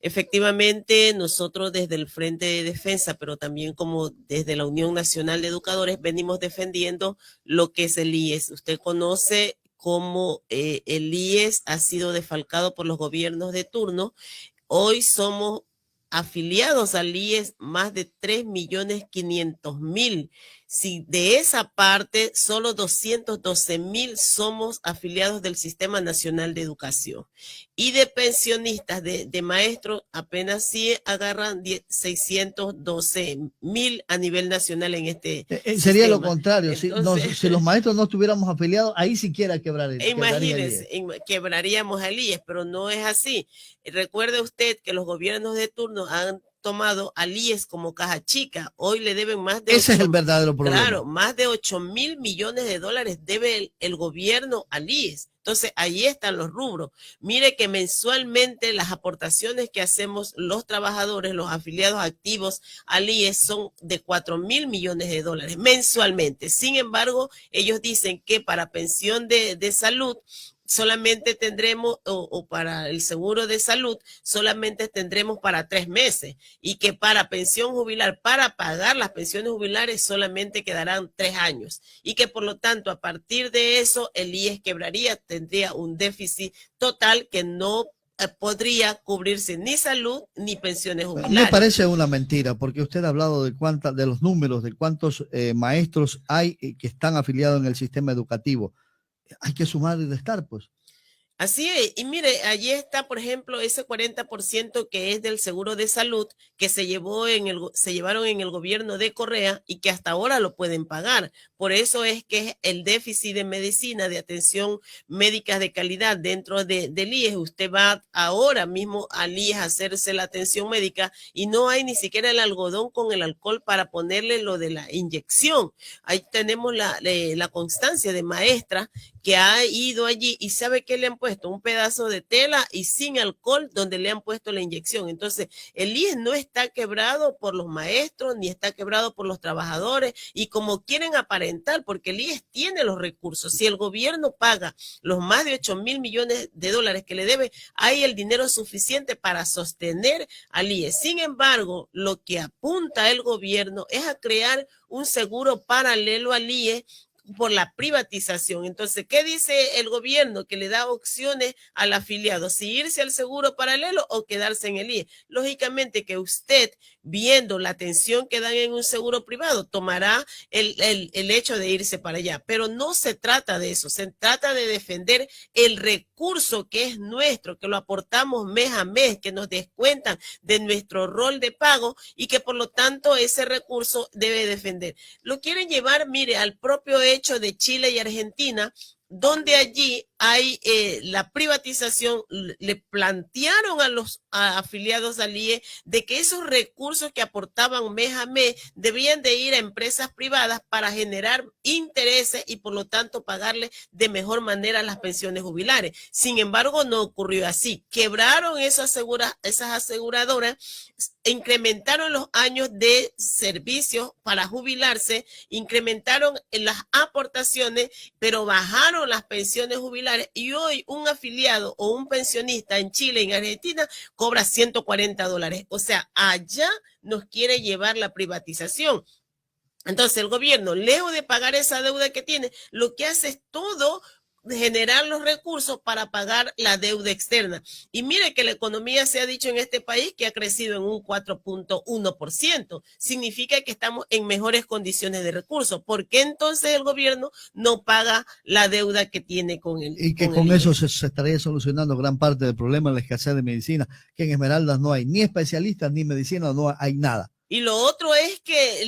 Efectivamente, nosotros desde el Frente de Defensa, pero también como desde la Unión Nacional de Educadores, venimos defendiendo lo que es el IES. Usted conoce cómo el IES ha sido defalcado por los gobiernos de turno. Hoy somos afiliados al IES más de 3.500.000. Si de esa parte, solo 212.000 somos afiliados del Sistema Nacional de Educación. Y de pensionistas, de maestros, apenas sí agarran 612.000 a nivel nacional en este Sería lo sistema. contrario, Entonces, si los maestros no estuviéramos afiliados, ahí siquiera quebraría el imagínense, IES. quebraríamos al IES, pero no es así. Recuerde usted que los gobiernos de turno han tomado al IES como caja chica. Hoy le deben más de Ese es el 8, verdadero problema. claro, más de 8.000 millones de dólares debe el gobierno al IES. Entonces, ahí están los rubros. Mire que mensualmente las aportaciones que hacemos los trabajadores, los afiliados activos al IES son de 4.000 millones de dólares mensualmente. Sin embargo, ellos dicen que para pensión de salud solamente tendremos, o para el seguro de salud, solamente tendremos para 3 meses, y que para pensión jubilar, para pagar las pensiones jubilares, solamente quedarán 3 años, y que por lo tanto, a partir de eso, el IES quebraría, tendría un déficit total que no podría cubrirse ni salud ni pensiones Me jubilares. parece una mentira, porque usted ha hablado de los números, de cuántos maestros hay que están afiliados en el sistema educativo. Hay que sumar y restar, pues. Así es, y mire, allí está, por ejemplo, ese 40% que es del seguro de salud que se llevaron en el gobierno de Correa y que hasta ahora lo pueden pagar. Por eso es que el déficit de medicina, de atención médica de calidad dentro del IES. Usted va ahora mismo al IES a hacerse la atención médica y no hay ni siquiera el algodón con el alcohol para ponerle lo de la inyección. Ahí tenemos la constancia de maestra que ha ido allí y sabe que le han puesto un pedazo de tela y sin alcohol donde le han puesto la inyección. Entonces, el IES no está quebrado por los maestros ni está quebrado por los trabajadores, y como quieren aparentar, porque el IES tiene los recursos. Si el gobierno paga los más de 8.000 millones de dólares que le debe, hay el dinero suficiente para sostener al IES. Sin embargo, lo que apunta el gobierno es a crear un seguro paralelo al IES por la privatización. Entonces, ¿qué dice el gobierno? Que le da opciones al afiliado, si irse al seguro paralelo o quedarse en el IES. Lógicamente que usted, viendo la atención que dan en un seguro privado, tomará el hecho de irse para allá. Pero no se trata de eso, se trata de defender el recurso que es nuestro, que lo aportamos mes a mes, que nos descuentan de nuestro rol de pago y que por lo tanto ese recurso debe defender. Lo quieren llevar, mire, al propio hecho de Chile y Argentina, donde allí hay la privatización. Le plantearon a los afiliados al IE de que esos recursos que aportaban mes a mes debían de ir a empresas privadas para generar intereses y por lo tanto pagarle de mejor manera las pensiones jubilares. Sin embargo, no ocurrió así. Quebraron esas aseguradoras, incrementaron los años de servicios para jubilarse, incrementaron las aportaciones, pero bajaron las pensiones jubilares, y hoy un afiliado o un pensionista en Chile, en Argentina, cobra $140. O sea, allá nos quiere llevar la privatización. Entonces el gobierno, lejos de pagar esa deuda que tiene, lo que hace es todo generar los recursos para pagar la deuda externa. Y mire que la economía, se ha dicho en este país, que ha crecido en un 4.1%. Significa que estamos en mejores condiciones de recursos. ¿Por qué entonces el gobierno no paga la deuda que tiene con el Y que con el con eso IES? se estaría solucionando gran parte del problema de la escasez de medicina, que en Esmeraldas no hay ni especialistas ni medicina, no hay nada. Y lo otro es que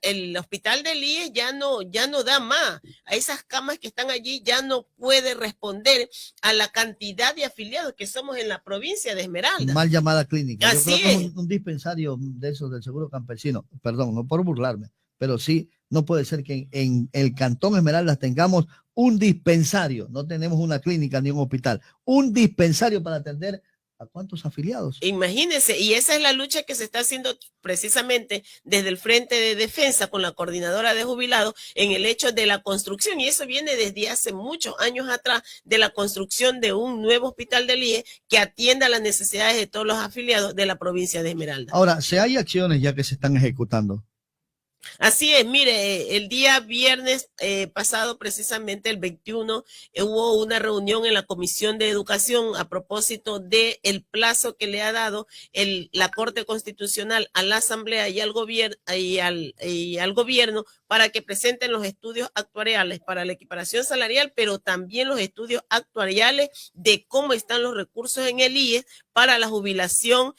el hospital del IES ya no da más. A esas camas que están allí ya no puede responder a la cantidad de afiliados que somos en la provincia de Esmeraldas. Mal llamada clínica. Yo Así creo que es es. un dispensario de esos del seguro campesino. Perdón, no por burlarme, pero sí, no puede ser que en el Cantón Esmeraldas tengamos un dispensario. No tenemos una clínica ni un hospital. Un dispensario para atender ¿A cuántos afiliados? Imagínense, y esa es la lucha que se está haciendo precisamente desde el Frente de Defensa con la Coordinadora de Jubilados en el hecho de la construcción, y eso viene desde hace muchos años atrás, de la construcción de un nuevo hospital del IE que atienda las necesidades de todos los afiliados de la provincia de Esmeralda. Ahora, si hay acciones ya que se están ejecutando. Así es, mire, el día viernes pasado, precisamente el 21, hubo una reunión en la Comisión de Educación a propósito de el plazo que le ha dado la Corte Constitucional a la Asamblea y al gobierno para que presenten los estudios actuariales para la equiparación salarial, pero también los estudios actuariales de cómo están los recursos en el IES para la jubilación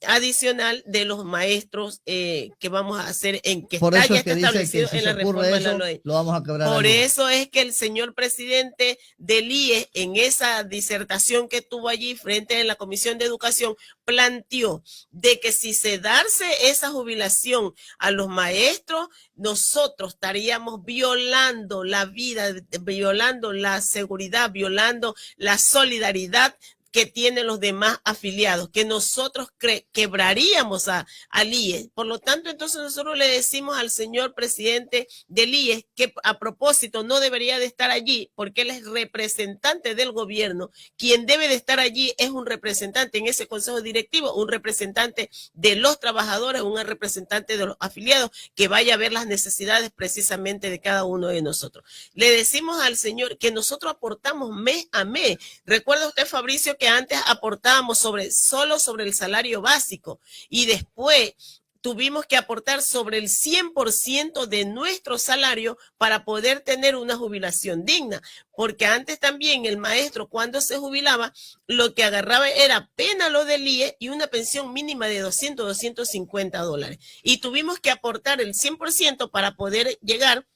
adicional de los maestros que vamos a hacer en que por está eso ya es que está establecido dice que si en la se ocurre reforma eso, de la ley. lo vamos a quebrar. Por eso es que el señor presidente del IE en esa disertación que tuvo allí frente a la Comisión de Educación planteó de que si se darse esa jubilación a los maestros, nosotros estaríamos violando la vida, violando la seguridad, violando la solidaridad que tienen los demás afiliados, que nosotros quebraríamos al IES. Por lo tanto, entonces nosotros le decimos al señor presidente del IES que a propósito no debería de estar allí porque él es representante del gobierno. Quien debe de estar allí es un representante en ese consejo directivo, un representante de los trabajadores, un representante de los afiliados que vaya a ver las necesidades precisamente de cada uno de nosotros. Le decimos al señor que nosotros aportamos mes a mes. ¿Recuerda usted, Fabricio, que antes aportábamos solo sobre el salario básico y después tuvimos que aportar sobre el 100% de nuestro salario para poder tener una jubilación digna? Porque antes también el maestro cuando se jubilaba lo que agarraba era apenas lo del IE y una pensión mínima de $200-250 y tuvimos que aportar el 100% para poder llegar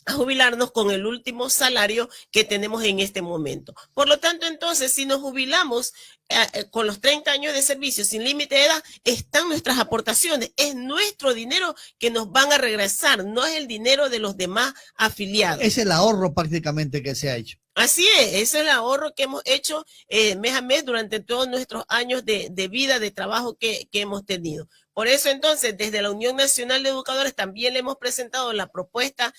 a jubilarnos con el último salario que tenemos en este momento. Por lo tanto, entonces, si nos jubilamos con los 30 años de servicio sin límite de edad, están nuestras aportaciones. Es nuestro dinero que nos van a regresar, no es el dinero de los demás afiliados. Es el ahorro prácticamente que se ha hecho. Así es, ese es el ahorro que hemos hecho mes a mes durante todos nuestros años de vida, de trabajo que hemos tenido. Por eso entonces, desde la Unión Nacional de Educadores también le hemos presentado la propuesta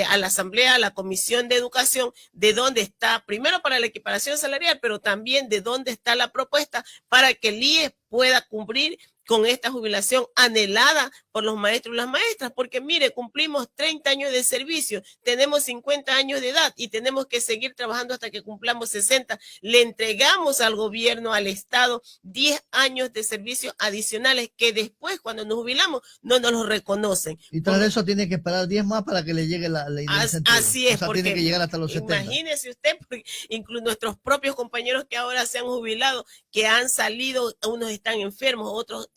a la Asamblea, a la Comisión de Educación, de dónde está, primero para la equiparación salarial, pero también de dónde está la propuesta para que el IES pueda cumplir con esta jubilación anhelada por los maestros y las maestras, porque mire, cumplimos 30 años de servicio, tenemos 50 años de edad y tenemos que seguir trabajando hasta que cumplamos 60. Le entregamos al gobierno, al Estado, 10 años de servicios adicionales que después, cuando nos jubilamos, no nos los reconocen. Y tras eso tiene que esperar 10 más para que le llegue la así es, o sea, porque tiene que llegar hasta los 70. Imagínese usted, incluso nuestros propios compañeros que ahora se han jubilado, que han salido, unos están enfermos, otros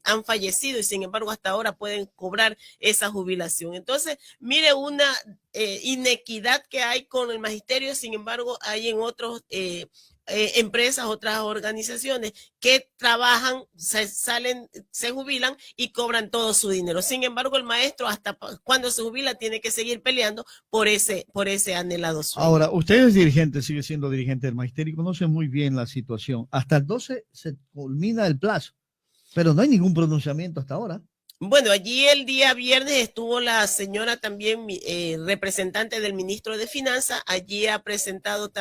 han fallecido y sin embargo hasta ahora pueden cobrar esa jubilación. Entonces, mire una inequidad que hay con el magisterio, sin embargo hay en otros empresas, otras organizaciones que trabajan, se jubilan y cobran todo su dinero. Sin embargo, el maestro hasta cuando se jubila tiene que seguir peleando por ese anhelado sueño. Ahora, usted es dirigente, sigue siendo dirigente del magisterio y conoce muy bien la situación. Hasta el 12 se culmina el plazo, pero no hay ningún pronunciamiento hasta ahora. Bueno, allí el día viernes estuvo la señora también representante del ministro de Finanzas. Allí ha presentado,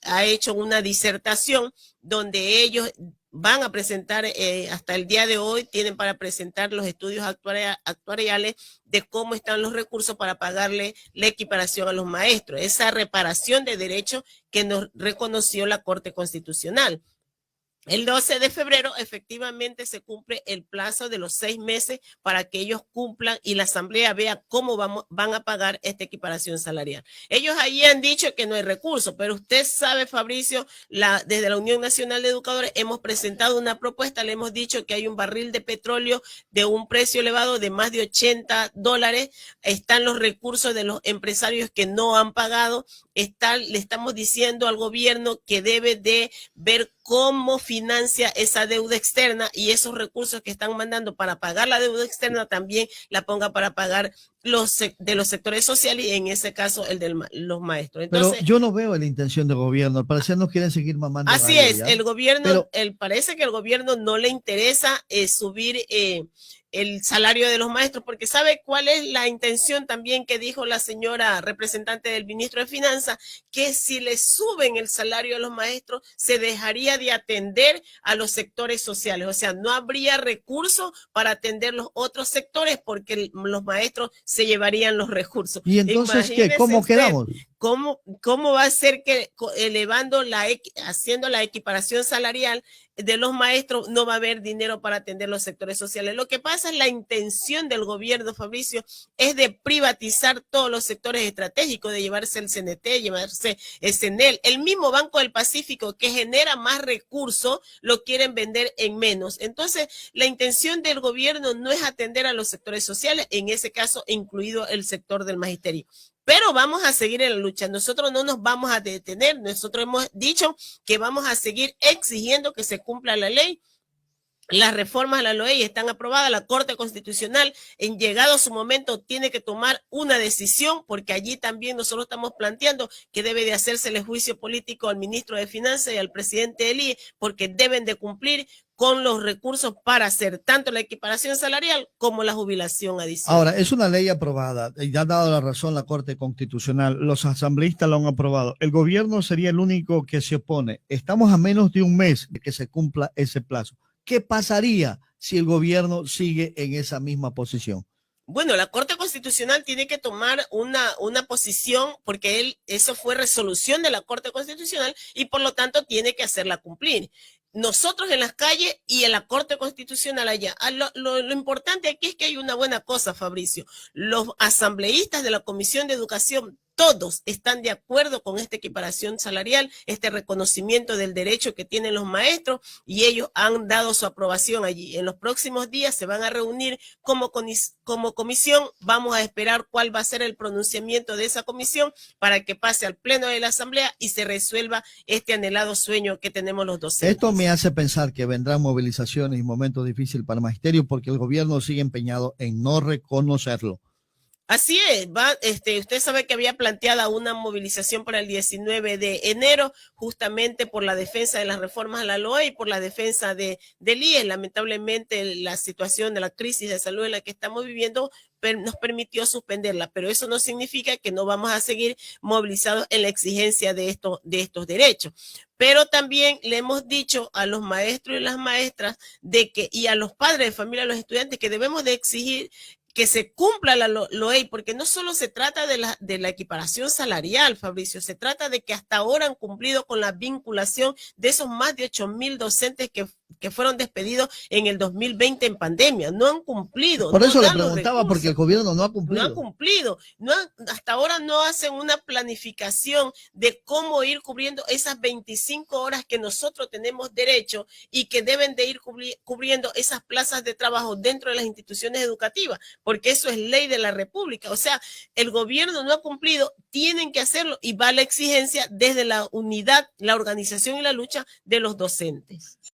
ha hecho una disertación donde ellos van a presentar, hasta el día de hoy, tienen para presentar los estudios actuariales de cómo están los recursos para pagarle la equiparación a los maestros, esa reparación de derechos que nos reconoció la Corte Constitucional. El 12 de febrero efectivamente se cumple el plazo de los 6 meses para que ellos cumplan y la asamblea vea cómo van a pagar esta equiparación salarial. Ellos ahí han dicho que no hay recursos, pero usted sabe, Fabricio, desde la Unión Nacional de Educadores hemos presentado una propuesta, le hemos dicho que hay un barril de petróleo de un precio elevado de más de $80, están los recursos de los empresarios que no han pagado, le estamos diciendo al gobierno que debe de ver cómo financia esa deuda externa y esos recursos que están mandando para pagar la deuda externa también la ponga para pagar de los sectores sociales y en ese caso el de los maestros. Pero Entonces, yo no veo la intención del gobierno. Al parecer no quieren seguir mamando así gallo, es, ¿ya? el gobierno, Pero, parece que el gobierno no le interesa subir el salario de los maestros, porque sabe cuál es la intención también que dijo la señora representante del ministro de Finanzas, que si le suben el salario a los maestros, se dejaría de atender a los sectores sociales, o sea, no habría recursos para atender los otros sectores porque los maestros se llevarían los recursos. ¿y entonces qué? Imagínese ¿Cómo usted. quedamos? ¿Cómo va a ser que elevando haciendo la equiparación salarial de los maestros no va a haber dinero para atender los sectores sociales? Lo que pasa es la intención del gobierno, Fabricio, es de privatizar todos los sectores estratégicos, de llevarse el CNT, llevarse el CENEL. El mismo Banco del Pacífico que genera más recursos lo quieren vender en menos. Entonces, la intención del gobierno no es atender a los sectores sociales, en ese caso incluido el sector del magisterio. Pero vamos a seguir en la lucha. Nosotros no nos vamos a detener. Nosotros hemos dicho que vamos a seguir exigiendo que se cumpla la ley. Las reformas a la ley están aprobadas, la Corte Constitucional, en llegado su momento, tiene que tomar una decisión, porque allí también nosotros estamos planteando que debe de hacerse el juicio político al ministro de Finanzas y al presidente del IE, porque deben de cumplir con los recursos para hacer tanto la equiparación salarial como la jubilación adicional. Ahora, es una ley aprobada y ya ha dado la razón la Corte Constitucional. Los asambleístas lo han aprobado. El gobierno sería el único que se opone. Estamos a menos de un mes de que se cumpla ese plazo. ¿Qué pasaría si el gobierno sigue en esa misma posición? Bueno, la Corte Constitucional tiene que tomar una posición porque eso fue resolución de la Corte Constitucional y por lo tanto tiene que hacerla cumplir. Nosotros en las calles y en la Corte Constitucional allá. Lo importante aquí es que hay una buena cosa, Fabricio. Los asambleístas de la Comisión de Educación, todos están de acuerdo con esta equiparación salarial, este reconocimiento del derecho que tienen los maestros, y ellos han dado su aprobación allí. En los próximos días se van a reunir como comisión. Vamos a esperar cuál va a ser el pronunciamiento de esa comisión para que pase al pleno de la asamblea y se resuelva este anhelado sueño que tenemos los docentes. Esto me hace pensar que vendrán movilizaciones y momentos difíciles para el magisterio porque el gobierno sigue empeñado en no reconocerlo. Así es, usted sabe que había planteada una movilización para el 19 de enero, justamente por la defensa de las reformas a la LOE y por la defensa del IES. Lamentablemente, la situación de la crisis de salud en la que estamos viviendo nos permitió suspenderla, pero eso no significa que no vamos a seguir movilizados en la exigencia de estos derechos. Pero también le hemos dicho a los maestros y las maestras y a los padres de familia, a los estudiantes, que debemos de exigir que se cumpla la LOE, porque no solo se trata de la equiparación salarial, Fabricio, se trata de que hasta ahora han cumplido con la vinculación de esos más de 8,000 docentes que fueron despedidos en el 2020 en pandemia. No han cumplido. Por eso le preguntaba, porque el gobierno no ha cumplido. No ha cumplido. Hasta ahora no hacen una planificación de cómo ir cubriendo esas 25 horas que nosotros tenemos derecho y que deben de ir cubriendo esas plazas de trabajo dentro de las instituciones educativas, porque eso es ley de la República. O sea, el gobierno no ha cumplido, tienen que hacerlo, y va la exigencia desde la unidad, la organización y la lucha de los docentes.